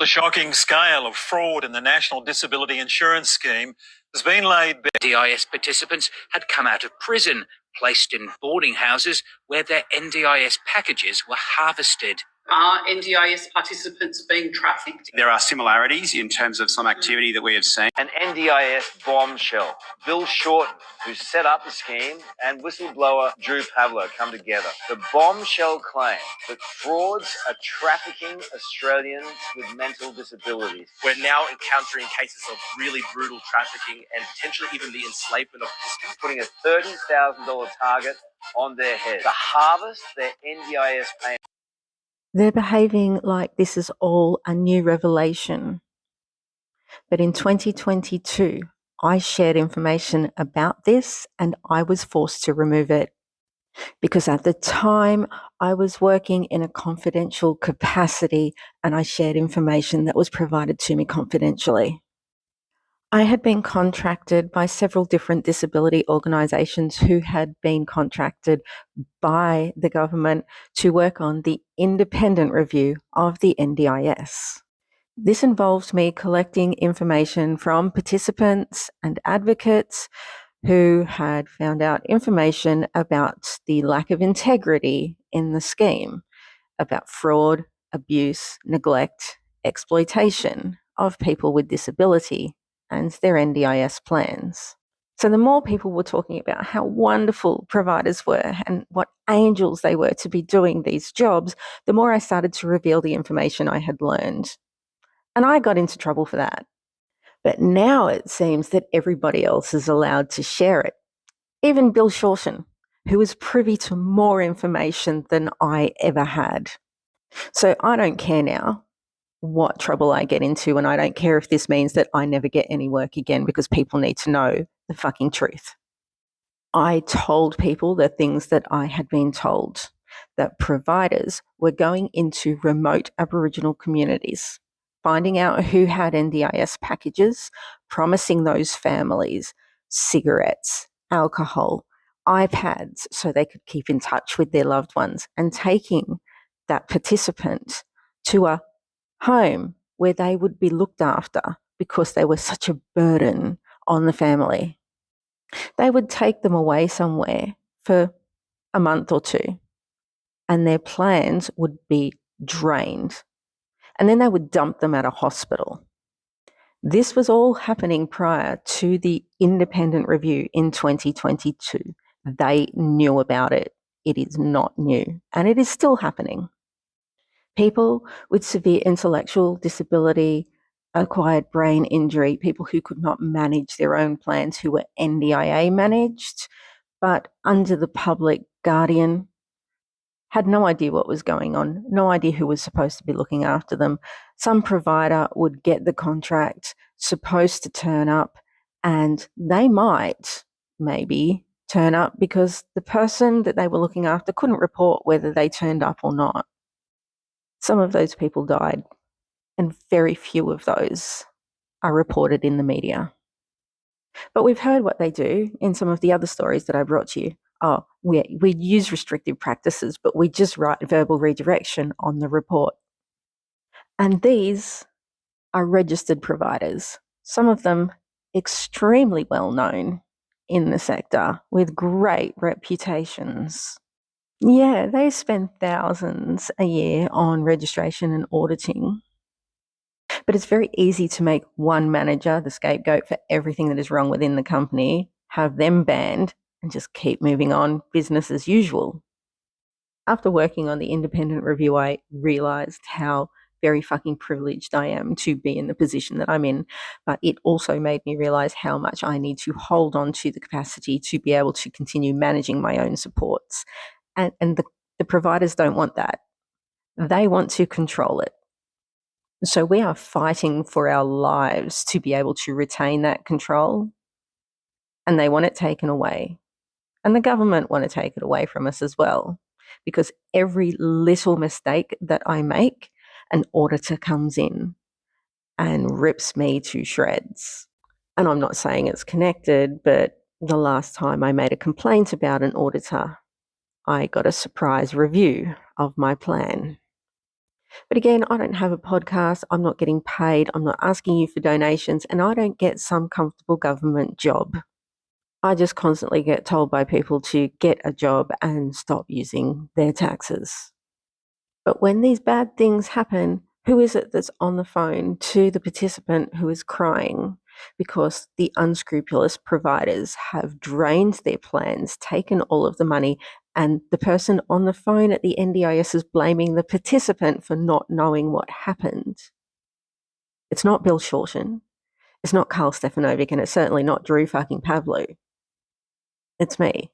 The shocking scale of fraud in the National Disability Insurance Scheme has been laid bare. NDIS participants had come out of prison, placed in boarding houses where their NDIS packages were harvested. Are NDIS participants being trafficked? There are similarities in terms of some activity that we have seen. An NDIS bombshell. Bill Shorten, who set up the scheme, and whistleblower Drew Pavlo come together. The bombshell claim that frauds are trafficking Australians with mental disabilities. We're now encountering cases of really brutal trafficking and potentially even the enslavement of participants. Putting a $30,000 target on their head to harvest their NDIS payment. They're behaving like this is all a new revelation. But in 2022, I shared information about this and I was forced to remove it. Because at the time, I was working in a confidential capacity and I shared information that was provided to me confidentially. I had been contracted by several different disability organisations who had been contracted by the government to work on the independent review of the NDIS. This involved me collecting information from participants and advocates who had found out information about the lack of integrity in the scheme, about fraud, abuse, neglect, exploitation of people with disability and their NDIS plans. So the more people were talking about how wonderful providers were and what angels they were to be doing these jobs, the more I started to reveal the information I had learned. And I got into trouble for that. But now it seems that everybody else is allowed to share it. Even Bill Shorten, who is privy to more information than I ever had. So I don't care now what trouble I get into, and I don't care if this means that I never get any work again because people need to know the fucking truth. I told people the things that I had been told, that providers were going into remote Aboriginal communities, finding out who had NDIS packages, promising those families cigarettes, alcohol, iPads so they could keep in touch with their loved ones, and taking that participant to a home where they would be looked after because they were such a burden on the family. They would take them away somewhere for a month or two and their plans would be drained. And then they would dump them at a hospital. This was all happening prior to the independent review in 2022. They knew about it. It is not new, and it is still happening. People with severe intellectual disability, acquired brain injury, people who could not manage their own plans, who were NDIA managed, but under the public guardian, had no idea what was going on, no idea who was supposed to be looking after them. Some provider would get the contract, supposed to turn up, and they might, maybe, turn up because the person that they were looking after couldn't report whether they turned up or not. Some of those people died, and very few of those are reported in the media. But we've heard what they do in some of the other stories that I brought to you. Oh, we use restrictive practices, but we just write verbal redirection on the report. And these are registered providers, some of them extremely well known in the sector with great reputations. Yeah, they spend thousands a year on registration and auditing. But it's very easy to make one manager the scapegoat for everything that is wrong within the company, have them banned, and just keep moving on, business as usual. After working on the independent review, I realised how very fucking privileged I am to be in the position that I'm in, but it also made me realise how much I need to hold on to the capacity to be able to continue managing my own supports. And the providers don't want that. They want to control it. So we are fighting for our lives to be able to retain that control, and they want it taken away. And the government want to take it away from us as well, because every little mistake that I make, an auditor comes in and rips me to shreds. And I'm not saying it's connected, but the last time I made a complaint about an auditor, I got a surprise review of my plan. But again, I don't have a podcast. I'm not getting paid. I'm not asking you for donations, and I don't get some comfortable government job. I just constantly get told by people to get a job and stop using their taxes. But when these bad things happen, who is it that's on the phone to the participant who is crying because the unscrupulous providers have drained their plans, taken all of the money, and the person on the phone at the NDIS is blaming the participant for not knowing what happened? It's not Bill Shorten. It's not Carl Stefanovic, and it's certainly not Drew fucking Pavlou. It's me.